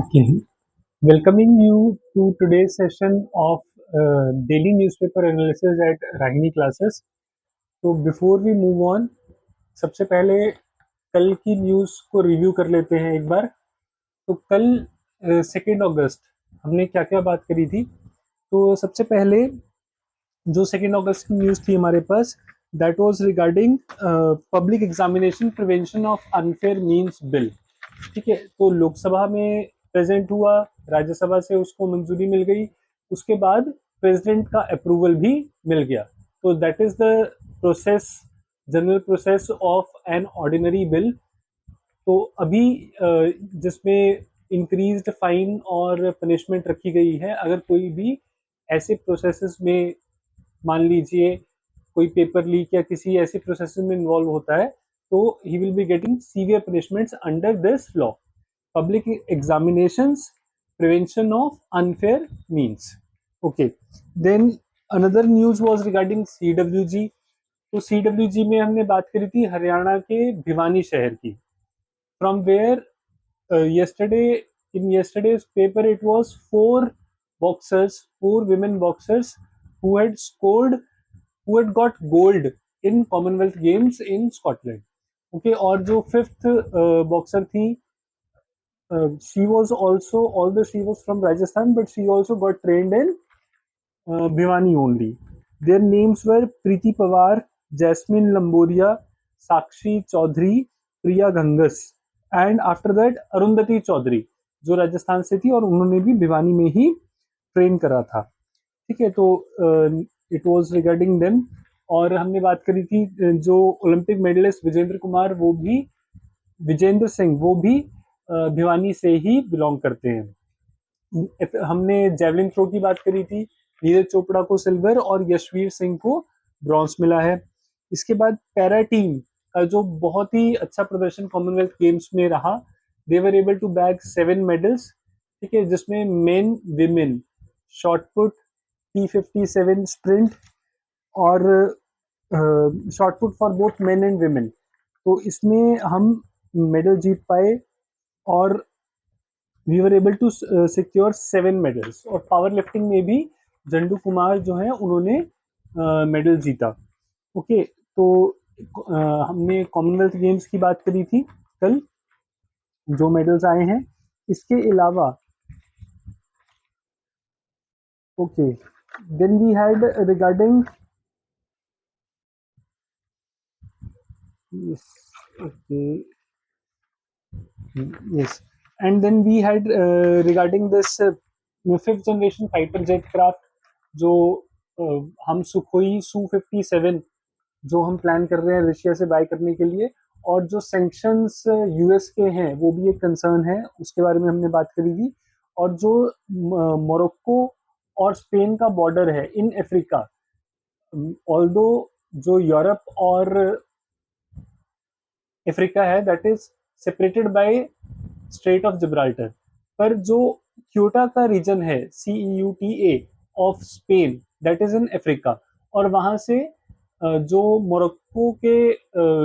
Okay. Welcoming you to today's session of daily newspaper analysis at Rahini classes. तो before we move on, सबसे पहले कल की news को रिव्यू कर लेते हैं एक बार। तो कल 2 अगस्त हमने क्या क्या बात करी थी। तो सबसे पहले जो 2 अगस्त की न्यूज़ थी हमारे पास, that was regarding public examination prevention of unfair means bill. ठीक है, तो लोकसभा में प्रेजेंट हुआ, राज्यसभा से उसको मंजूरी मिल गई, उसके बाद प्रेसिडेंट का अप्रूवल भी मिल गया। तो that is the process, general process of an ordinary bill. तो अभी जिसमें इंक्रीज्ड फाइन और पनिशमेंट रखी गई है, अगर कोई भी ऐसे प्रोसेसेस में, मान लीजिए कोई पेपर लीक या किसी ऐसे प्रोसेस में इन्वॉल्व होता है, तो he will be getting severe punishments under this law, public examinations prevention of unfair means. Okay, then another news was regarding CWG. तो सीडब्ल्यूजी में हमने बात करी थी हरियाणा के भिवानी शहर की, from where yesterday in yesterday's paper it was four women boxers who had scored, who had got gold in Commonwealth Games in Scotland. Okay, और जो फिफ्थ बॉक्सर थी, she was also, although she was from Rajasthan, but she also got trained in Bhiwani only. Their names were Preeti Pawar, Jasmine Lamboria, Sakshi Chaudhary, Priya Gangas, and after that Arundhati Chaudhary, जो राजस्थान से थी और उन्होंने भी भिवानी में ही train करा था। ठीक है, तो इट वाज रिगार्डिंग देम। और हमने बात करी थी जो ओलंपिक मेडलिस्ट विजेंद्र सिंह, वो भी भिवानी से ही बिलोंग करते हैं। हमने जेवलिन थ्रो की बात करी थी, नीरज चोपड़ा को सिल्वर और यशवीर सिंह को ब्रॉन्ज मिला है। इसके बाद पैरा टीम का जो बहुत ही अच्छा प्रदर्शन कॉमनवेल्थ गेम्स में रहा, they were able to bag 7 medals. ठीक है, जिसमें men, women, shotput, T57 sprint और shotput for both men and women. तो इसमें हम मेडल जीत पाए और we were able to secure 7 medals. और पावर लिफ्टिंग में भी जंडू कुमार जो है उन्होंने मेडल जीता। ओके, तो हमने कॉमनवेल्थ गेम्स की बात करी थी कल, जो मेडल्स आए हैं। इसके अलावा okay, then we had regarding yes, okay, yes, and then we had regarding this fifth generation fighter jet craft, जो हम सुखोई Su-57 जो हम प्लान कर रहे हैं रशिया से बाय करने के लिए, और जो सैंक्शंस यूएस के हैं वो भी एक कंसर्न है, उसके बारे में हमने बात करी थी। और जो मोरक्को और स्पेन का बॉर्डर है इन अफ्रीका, ऑल्दो जो यूरोप और अफ्रीका है that is separated by strait of Gibraltar, पर जो क्यूटा का रीजन है CEUTA of Spain, that is in Africa. और वहां से जो मोरक्को के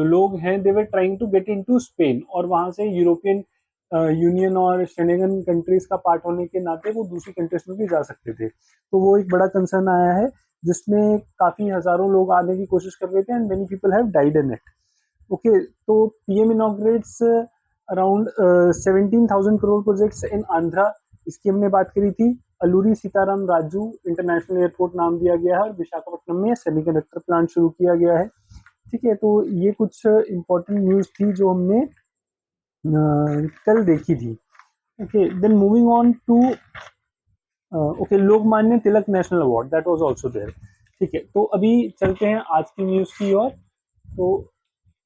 लोग हैं, they were trying to get into Spain, और वहां से यूरोपियन यूनियन और शेंगन कंट्रीज का पार्ट होने के नाते वो दूसरी कंट्रीज में भी जा सकते थे। तो वो एक बड़ा कंसर्न आया है, जिसमें काफी हजारों लोग आने की कोशिश कर रहे थे and many people have died in it. Okay, तो PM inaugurates around 17,000 crore projects in Andhra, इसकी हमने बात करी थी। अलूरी सीताराम राजू इंटरनेशनल एयरपोर्ट नाम दिया गया है, और विशाखापट्टनम में सेमीकंडक्टर प्लांट शुरू किया गया है। ठीक है, तो ये कुछ इंपॉर्टेंट न्यूज थी जो हमने कल देखी थी। Okay, then moving on to okay, Lokmanya Tilak national award, that was also there. ठीक है, तो अभी चलते हैं आज की न्यूज की ओर। तो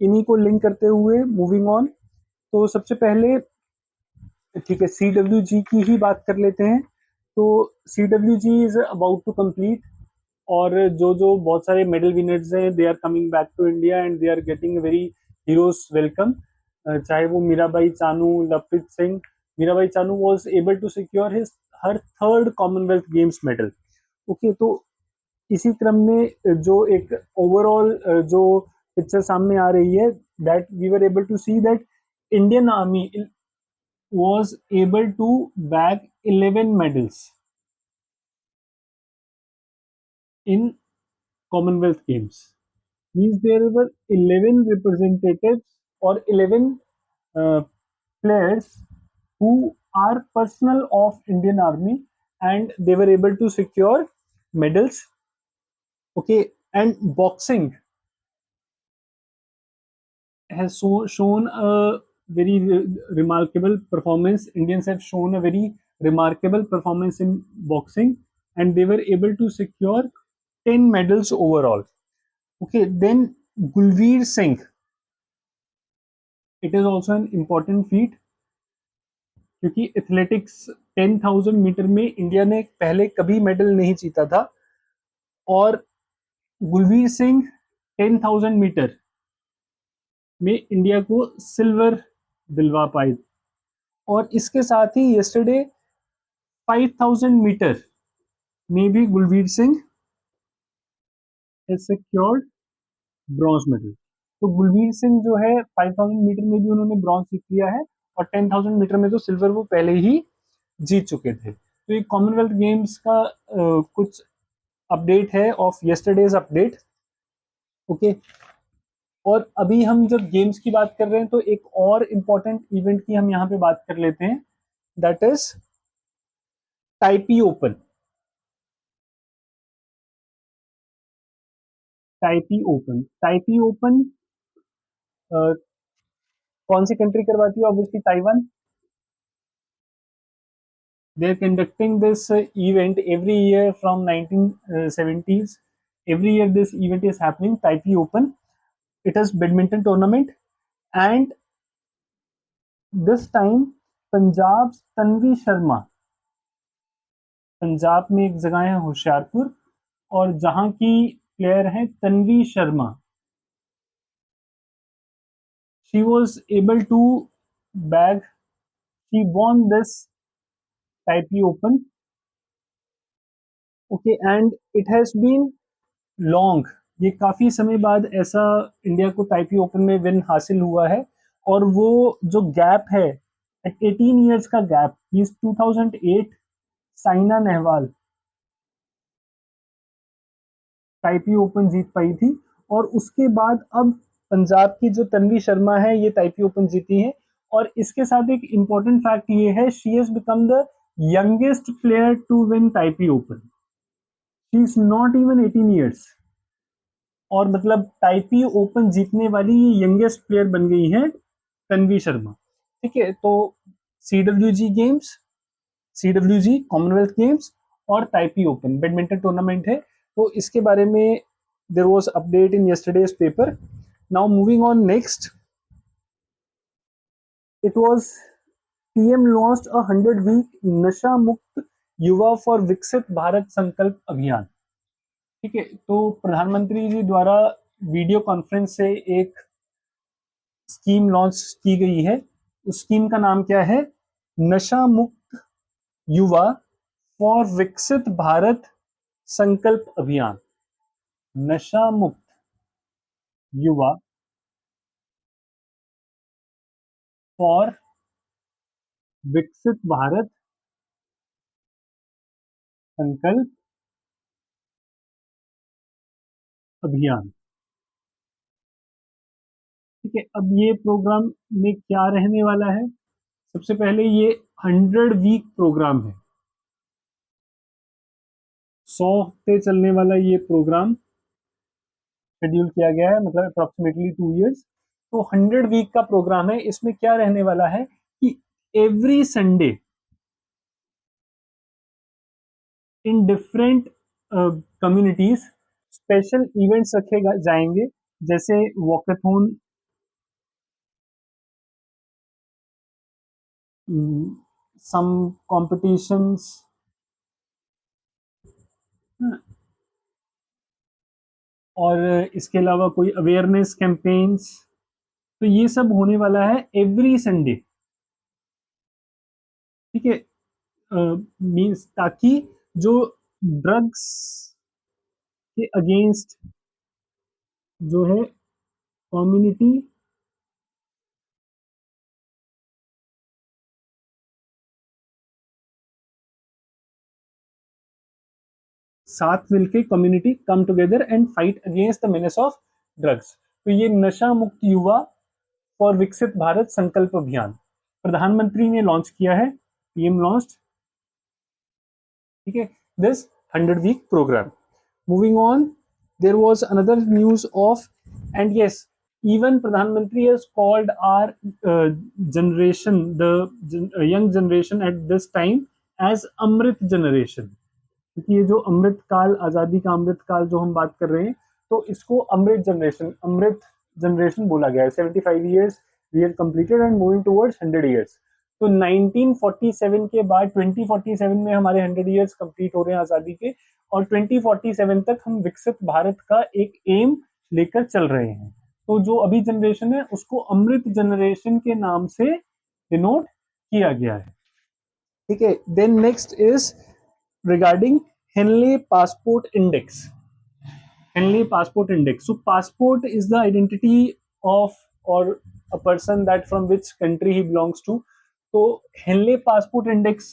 इन्हीं को लिंक करते हुए मूविंग ऑन, तो सबसे पहले ठीक है CWG की ही बात कर लेते हैं। तो CWG is about to complete, और जो जो बहुत सारे मेडल विनर्स हैं, they are coming back to India and they are getting a very heroes welcome. चाहे वो Mirabai Chanu, Lovepreet Singh. Mirabai Chanu was able to secure his her third commonwealth games medal. Okay, तो इसी क्रम में जो एक ओवरऑल जो पिक्चर सामने आ रही है, that we were able to see that Indian army was able to bag 11 medals in Commonwealth Games. Means there were 11 representatives or 11 uh, players who are personnel of Indian Army, and they were able to secure medals. Okay, and boxing has shown a very remarkable performance. Indians have shown a very remarkable performance in boxing, and they were able to secure 10 medals overall. Okay, then Gulveer Singh, it is also an important feat क्योंकि athletics 10,000 metre में India ने पहले कभी medal नहीं जीता था, और Gulveer Singh 10,000 metre में इंडिया को सिल्वर दिलवा पाए। और इसके साथ ही यस्टरडे 5,000 मीटर में भी Gulveer Singh has secured bronze medal. तो गुलवीर सिंह जो है 5,000 मीटर में भी उन्होंने ब्रॉन्ज जीत लिया है, और 10,000 मीटर में तो सिल्वर वो पहले ही जीत चुके थे। तो ये कॉमनवेल्थ गेम्स का कुछ अपडेट है ऑफ यस्टरडेज अपडेट। ओके, और अभी हम जब गेम्स की बात कर रहे हैं तो एक और इम्पोर्टेंट इवेंट की हम यहाँ पे बात कर लेते हैं, that is Taipei open. Taipei open कौन सी कंट्री करवाती है? Obviously Taiwan. They are conducting this event every year from 1970s। Every year this event is happening, Taipei open. It is badminton tournament, and this time Punjab Tanvi Sharma, Punjab में एक जगह है होशियारपुर, और जहां की प्लेयर है Tanvi Sharma, she was able to bag, she won this Taipei open. Okay, and it has been long, ये काफी समय बाद ऐसा इंडिया को टाइपी ओपन में विन हासिल हुआ है। और वो जो गैप है, 18 इयर्स का गैप, means 2008 Saina Nehwal Taipei open जीत पाई थी, और उसके बाद अब पंजाब की जो तन्वी शर्मा है ये टाइपी ओपन जीती है। और इसके साथ एक इंपॉर्टेंट फैक्ट ये है, she has become the youngest player to win Taipei open. She is not even 18 years, और मतलब टाइपी ओपन जीतने वाली ये यंगेस्ट प्लेयर बन गई है तन्वी शर्मा। ठीक है, तो CWG games, CWG commonwealth games और टाइपी ओपन बैडमिंटन टूर्नामेंट है। तो इसके बारे में there was update in yesterday's paper. Now moving on next, it was PM launched a 100 week Nasha Mukt युवा फॉर विकसित भारत संकल्प अभियान। ठीक है, तो प्रधानमंत्री जी द्वारा वीडियो कॉन्फ्रेंस से एक स्कीम लॉन्च की गई है। उस स्कीम का नाम क्या है? नशा मुक्त युवा फॉर विकसित भारत संकल्प अभियान। नशा मुक्त युवा फॉर विकसित भारत संकल्प अभियान। ठीक है, अब ये प्रोग्राम में क्या रहने वाला है? सबसे पहले ये 100 वीक प्रोग्राम है, 100 हफ्ते चलने वाला ये प्रोग्राम शेड्यूल किया गया है, मतलब अप्रोक्सीमेटली 2 इयर्स। तो 100 वीक का प्रोग्राम है। इसमें क्या रहने वाला है कि every Sunday in different communities special events रखे जाएंगे, जैसे वॉकेथॉन, सम कॉम्पिटिशन्स, और इसके अलावा कोई अवेयरनेस कैंपेन्स। तो ये सब होने वाला है एवरी संडे। ठीक है, मीन्स ताकि जो ड्रग्स के अगेंस्ट जो है कम्युनिटी साथ मिलके community come together and fight against the menace of drugs. तो ये नशा मुक्त युवा फॉर विकसित भारत संकल्प अभियान प्रधानमंत्री ने लॉन्च किया है, पीएम लॉन्च, ठीक है, this 100 week program। Moving on, there was another news of, and yes, even Pradhan Mantri has called our generation, the young generation at this time, as Amrit generation। क्योंकि ये जो अमृत काल, आजादी का अमृत काल जो हम बात कर रहे हैं, तो इसको अमृत जनरेशन बोला गया है। 75 years we have completed and moving towards 100 years। तो 1947 के बाद 2047 में हमारे 100 years कंप्लीट हो रहे हैं आजादी के, और 2047 तक हम विकसित भारत का एक एम लेकर चल रहे हैं। तो जो अभी जनरेशन है उसको अमृत जनरेशन के नाम से डिनोट किया गया है, ठीक है। Then next is regarding Henley Passport Index। Henley Passport Index. So passport is the identity of or a person that from which country he belongs to। तो Henley Passport Index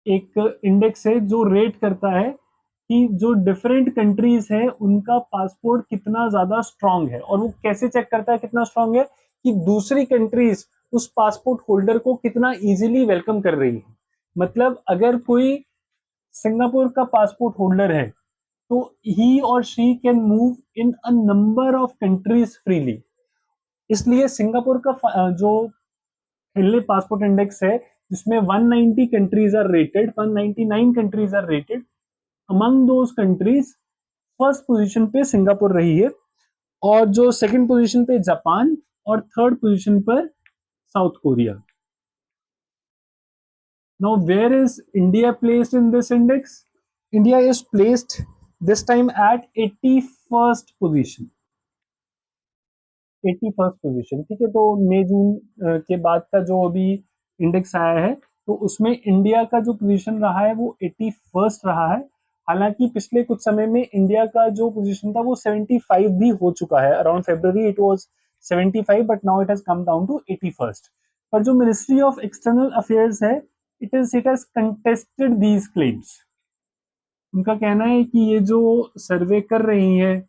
एक इंडेक्स है जो rate करता है कि जो different countries है उनका पासपोर्ट कितना ज्यादा स्ट्रांग है। और वो कैसे चेक करता है कितना स्ट्रांग है, कि दूसरी कंट्रीज उस पासपोर्ट होल्डर को कितना इजीली वेलकम कर रही है। मतलब अगर कोई सिंगापुर का पासपोर्ट होल्डर है तो ही और she can move in a number of countries freely. इसलिए सिंगापुर का जो हेनले पासपोर्ट इंडेक्स है जिसमें 190 countries are rated, 199 countries are rated, among those countries first position पे सिंगापुर रही है, और जो सेकंड पोजीशन पे जापान, और थर्ड पोजीशन पर South Korea. Now, where is India placed in this index? India is placed this time at 81st position। 81st position, ठीक है। तो मई जून के बाद का जो अभी इंडेक्स आया है तो उसमें इंडिया का जो पोजीशन रहा है वो 81st रहा है। हालांकि पिछले कुछ समय में इंडिया का जो पोजीशन था वो 75 भी हो चुका है। Around February it was 75 but now it has come down to 81st। पर जो मिनिस्ट्री ऑफ एक्सटर्नल अफेयर्स है it has contested these claims. उनका कहना है कि ये जो सर्वे कर रही है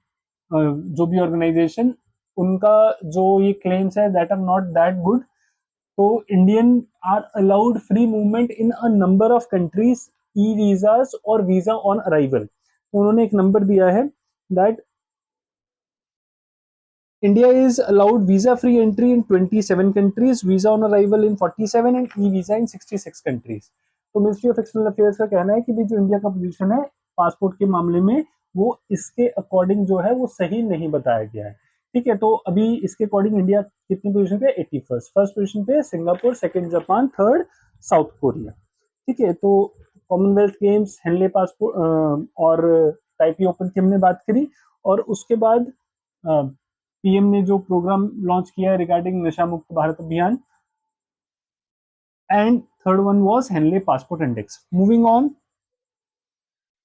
जो भी ऑर्गेनाइजेशन, उनका जो ये क्लेम्स है that are not that good. तो Indian are allowed free movement in a number of countries, e visas और वीजा ऑन अराइवल। तो उन्होंने एक नंबर दिया है that India is allowed visa-free entry in 27 countries, visa on arrival in 47 and e-visa in 66 countries। तो ministry of external affairs का कहना है कि भी जो इंडिया का पोजीशन है पासपोर्ट के मामले में वो इसके अकॉर्डिंग जो है वो सही नहीं बताया गया है, ठीक है। तो अभी इसके अकॉर्डिंग इंडिया कितनी पोजीशन पे, 81st। फर्स्ट पोजीशन पे Singapore, second Japan, third south Korea, ठीक है। तो कॉमनवेल्थ गेम्स, हेनले पासपोर्ट और टाइपी ओपन की हमने बात करी, और उसके बाद पीएम ने जो प्रोग्राम लॉन्च किया है रिगार्डिंग नशा Mukt Bharat Abhiyan, and third one was Henley passport index. Moving on,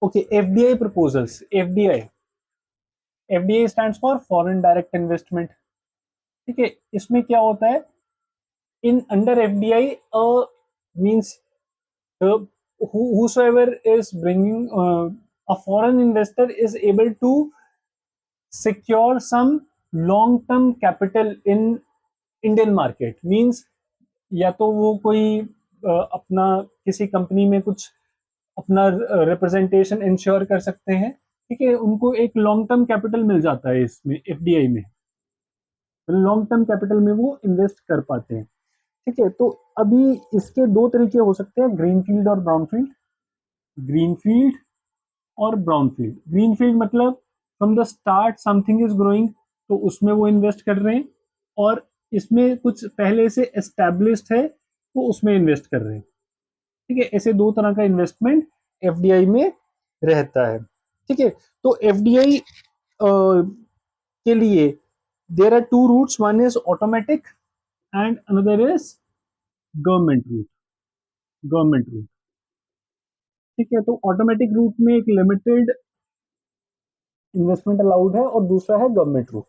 okay, FDI proposals. FDI stands for foreign direct investment, ठीक है। इसमें क्या होता है, in under FDI means whosoever is bringing a foreign investor is able to secure some long term capital in Indian market. Means या तो वो कोई अपना किसी कंपनी में कुछ अपना रिप्रेजेंटेशन इंश्योर कर सकते हैं, ठीक है। उनको एक लॉन्ग टर्म कैपिटल मिल जाता है इसमें, एफडीआई में लॉन्ग टर्म कैपिटल में वो इन्वेस्ट कर पाते हैं, ठीक है। तो अभी इसके दो तरीके हो सकते हैं, ग्रीनफील्ड और ब्राउनफील्ड। ग्रीनफील्ड और ब्राउनफील्ड। ग्रीनफील्ड मतलब from the start something is growing, तो उसमें वो इन्वेस्ट कर रहे हैं, और इसमें कुछ पहले से एस्टैब्लिश्ड है तो उसमें इन्वेस्ट कर रहे हैं, ठीक है। ऐसे दो तरह का इन्वेस्टमेंट एफडीआई में रहता है, ठीक है। तो एफडीआई के लिए there are two routes, one is automatic and another is government route, ठीक है। तो ऑटोमेटिक रूट में एक लिमिटेड इन्वेस्टमेंट अलाउड है और दूसरा है गवर्नमेंट रूट,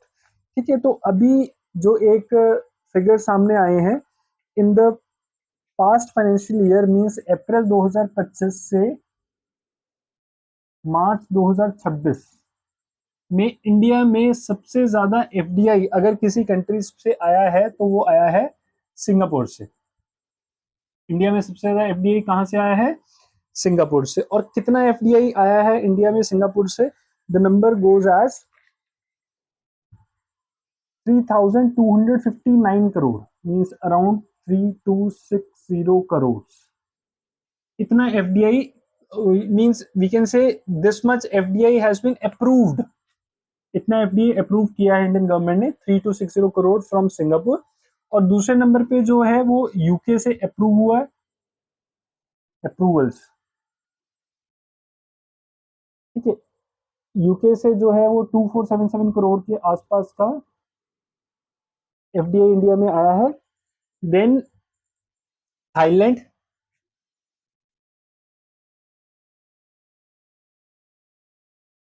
ठीक है। तो अभी जो एक फिगर सामने आए हैं, in the past financial year means April 2025 से मार्च 2026 में इंडिया में सबसे ज्यादा एफडीआई अगर किसी कंट्री से आया है तो वो आया है सिंगापुर से। इंडिया में सबसे ज्यादा एफडीआई कहाँ से आया है? सिंगापुर से। और कितना एफडीआई आया है इंडिया में सिंगापुर से? The number goes as 3,259 crore, means around 3260 crore. इतना FDI, means we can say this much FDI has been approved. इतना एफडीआई अप्रूव किया है इंडियन गवर्नमेंट ने, 3260 करोड़ फ्रॉम सिंगापुर। और दूसरे नंबर पे जो है वो यूके से अप्रूव हुआ है, अप्रूवल्स। ठीक है, यूके से जो है वो 2477 करोड़ के आसपास का एफडीआई इंडिया में आया है। देन थाईलैंड,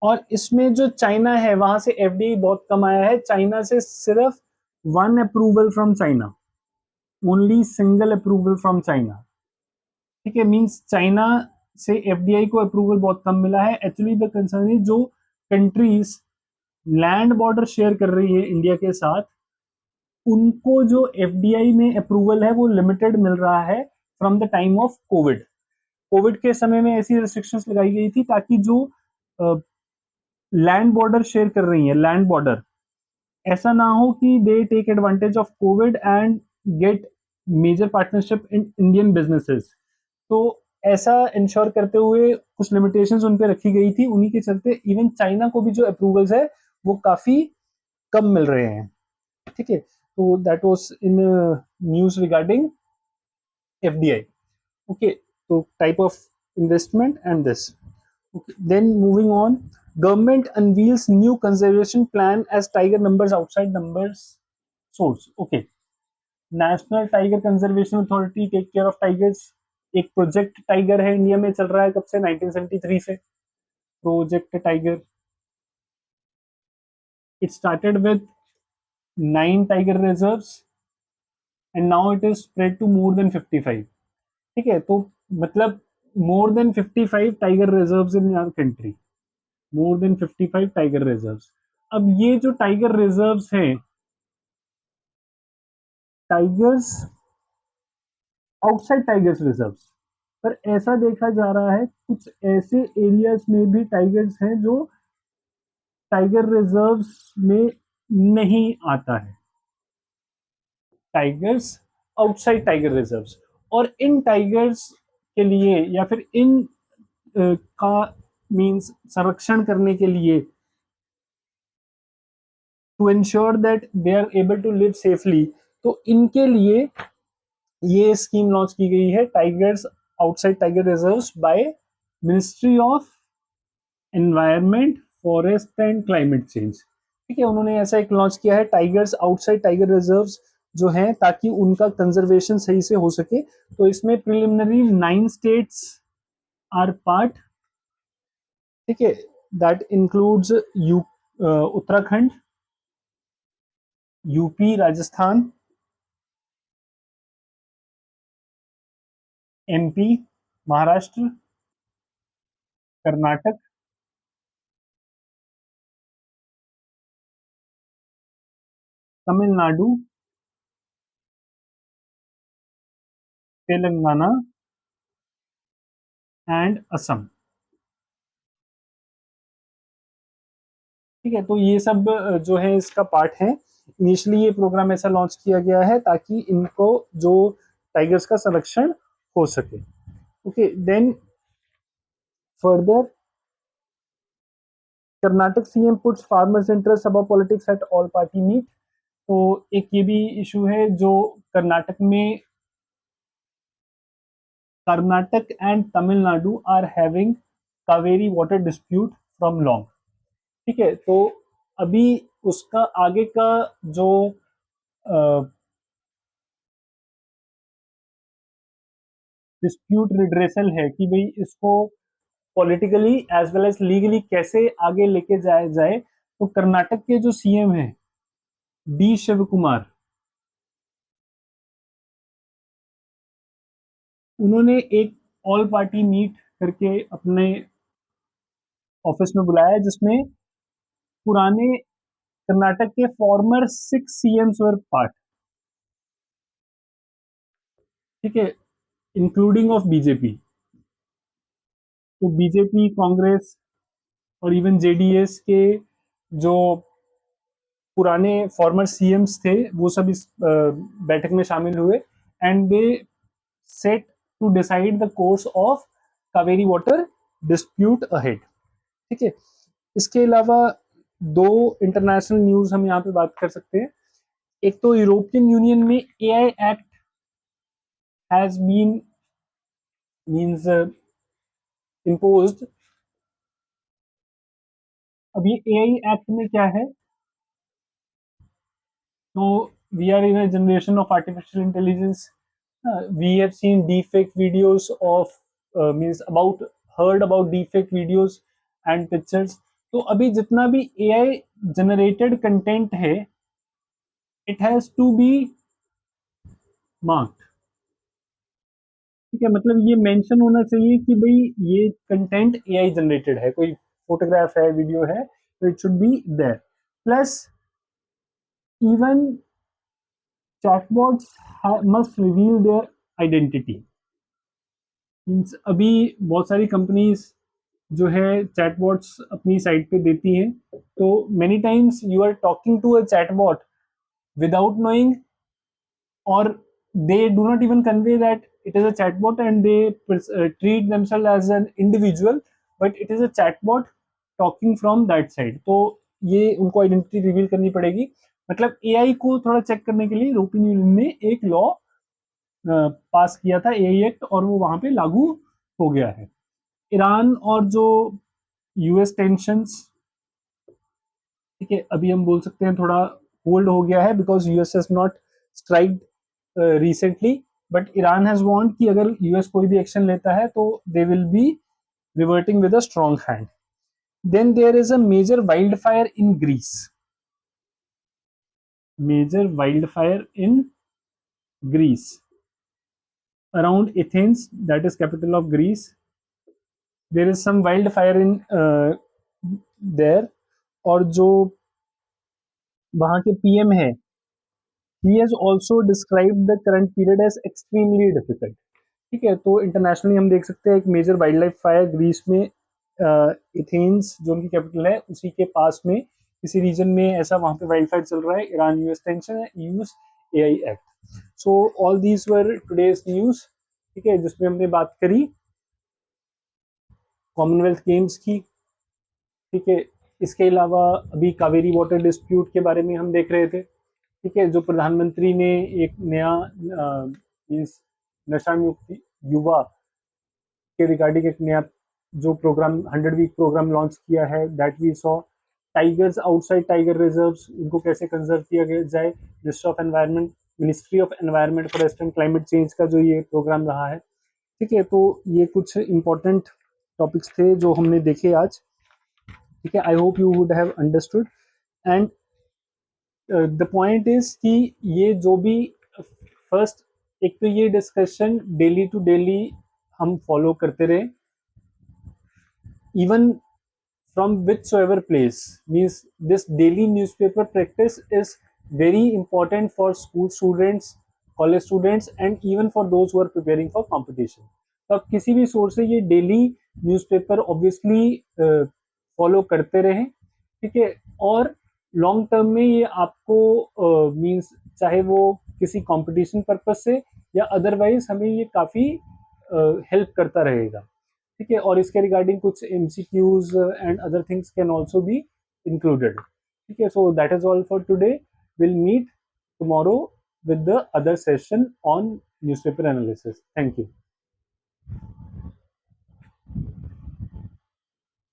और इसमें जो चाइना है वहां से एफडीआई बहुत कम आया है। चाइना से सिर्फ one approval from China, only single approval from China. ठीक है, मींस चाइना से एफडीआई को अप्रूवल बहुत कम मिला है। एक्चुअली द कंसर्न इज जो कंट्रीज लैंड बॉर्डर शेयर कर रही है इंडिया के साथ, उनको जो एफडीआई में अप्रूवल है वो लिमिटेड मिल रहा है from the time of Covid. Covid के समय में ऐसी रिस्ट्रिक्शंस लगाई गई थी ताकि जो लैंड बॉर्डर शेयर कर रही है, लैंड बॉर्डर, ऐसा ना हो कि they take advantage of Covid and get major partnership in Indian businesses. तो ऐसा इंश्योर करते हुए कुछ लिमिटेशंस उन पे रखी गई थी। उन्हीं के चलते इवन चाइना को भी जो अप्रूवल्स है वो काफी कम मिल रहे हैं। ठीक है, तो that was in news regarding FDI. Okay, तो type of investment and this. Okay. Then moving on, government unveils new conservation plan as tiger numbers outside numbers source. Okay. National Tiger Conservation Authority take care of tigers. एक project tiger है India में, चल रहा है कब से? 1973 से project tiger. It started with 9 tiger reserves and now it is spread to more than 55। ठीक है, तो मतलब more than 55 tiger reserves in our country, more than 55 tiger reserves. अब ये जो टाइगर रिजर्व्स हैं, टाइगर्स आउटसाइड टाइगर्स रिजर्व्स, पर ऐसा देखा जा रहा है कुछ ऐसे एरियाज में भी टाइगर्स हैं जो टाइगर रिजर्व्स में नहीं आता है, टाइगर्स आउटसाइड टाइगर रिजर्व्स। और इन टाइगर्स के लिए या फिर इन का मींस संरक्षण करने के लिए, to ensure that they are able to live safely, तो इनके लिए ये स्कीम लॉन्च की गई है, tigers outside tiger reserves by ministry of environment, forest and climate change. ठीक है, उन्होंने ऐसा एक लॉन्च किया है टाइगर्स आउटसाइड टाइगर रिजर्व्स जो हैं, ताकि उनका कंजर्वेशन सही से हो सके। तो इसमें प्रिलिमिनरी 9 स्टेट्स आर पार्ट। ठीक है, that includes U Uttarakhand, UP, Rajasthan, MP, Maharashtra, Karnataka, Tamil Nadu, Telangana and Assam. ठीक है, तो ये सब जो है इसका पार्ट है। इनिशियली ये प्रोग्राम ऐसा लॉन्च किया गया है ताकि इनको जो टाइगर्स का संरक्षण हो सके। Okay, then further, Karnataka CM puts farmers interest above politics at all party meet. तो एक ये भी इशू है जो कर्नाटक में, Karnataka and Tamil Nadu are having Kaveri water dispute from long. ठीक है, तो अभी उसका आगे का जो डिस्प्यूट रिड्रेसल है कि भाई इसको politically as well as legally कैसे आगे लेके जाया जाए, तो कर्नाटक के जो सीएम हैं डी शिव कुमार, उन्होंने एक ऑल पार्टी मीट करके अपने ऑफिस में बुलाया जिसमें पुराने कर्नाटक के फॉर्मर 6 CMs वर पार्ट, ठीक है, इंक्लूडिंग ऑफ बीजेपी। तो बीजेपी, कांग्रेस और इवन जेडीएस के जो पुराने फॉर्मर सीएम्स थे वो सब इस बैठक में शामिल हुए, and they set to decide the course of Kaveri water dispute ahead, ठीक है। इसके अलावा दो इंटरनेशनल न्यूज हम यहाँ पे बात कर सकते हैं। एक तो यूरोपियन यूनियन में AI act has been means imposed. अब ये एआई एक्ट में क्या है, so we are in a generation of artificial intelligence. We have seen deepfake videos of means about heard about deepfake videos and pictures. तो अभी जितना भी AI generated content है, it has to be marked, ठीक है। मतलब ये mention होना चाहिए कि भाई ये कंटेंट AI जनरेटेड है, कोई फोटोग्राफ है, वीडियो है, तो it should be there. Plus even chatbots must reveal their identity. Means अभी बहुत सारी कंपनीज जो है चैटबॉट्स अपनी साइट पे देती हैं, तो many times you are talking to a chatbot without knowing, or they do not even convey that it is a chatbot, and they treat themselves as an individual, but it is a chatbot talking from that side। तो ये उनको identity reveal करनी पड़ेगी। मतलब AI को थोड़ा check करने के लिए यूरोपियन यूनियन ने एक लॉ पास किया था, एआई एक्ट, और वो वहां पे लागू हो गया है। ईरान और जो यूएस टेंशंस, ठीक है, अभी हम बोल सकते हैं थोड़ा होल्ड हो गया है, because US has not strike recently, but Iran has want कि अगर यूएस कोई भी एक्शन लेता है तो they will be reverting with a strong hand. Then there is a major wild fire in Greece, major wild fire in Greece around Athens, that is capital of Greece. There is some wild fire in there, और जो वहां के PM है, he has also described the current period as extremely difficult, ठीक है। तो internationally हम देख सकते हैं एक major wild life fire Greece में, एथेंस जो उनकी कैपिटल है उसी के पास में किसी रीजन में ऐसा वहां पे वाइल्ड फायर चल रहा है। ईरान यूएस टेंशन है, US AI act. So all these were today's news, ठीक है, जिसमें हमने बात करी कॉमनवेल्थ गेम्स की, ठीक है। इसके अलावा अभी कावेरी वाटर डिस्प्यूट के बारे में हम देख रहे थे, ठीक है, जो प्रधानमंत्री ने एक नया मीन्स नशा मुक्ति युवा के रिगार्डिंग एक नया जो प्रोग्राम 100 वीक प्रोग्राम लॉन्च किया है, that we saw. Tigers outside tiger reserves, उनको कैसे कंजर्व किया जाए, ministry of environment forest and climate change का जो ये प्रोग्राम रहा है, ठीक है। तो ये कुछ इंपॉर्टेंट टॉपिक्स थे जो हमने देखे आज, ठीक है। I hope you would have understood, and the point is कि ये जो भी फर्स्ट, एक तो ये डिस्कशन डेली टू डेली हम फॉलो करते रहे, even from whichsoever place, means this daily newspaper practice is very important for school students, college students, and even for those who are preparing for competition। तो आप किसी भी source से ये daily newspaper obviously follow करते रहें, ठीक है। और लॉन्ग टर्म में ये आपको मींस चाहे वो किसी कंपटीशन पर्पस से या अदरवाइज हमें ये काफ़ी हेल्प करता रहेगा, ठीक है। और इसके रिगार्डिंग कुछ MCQs and other things can also be included, ठीक है। So that is all for today, will meet tomorrow with the other session on newspaper analysis। Thank you।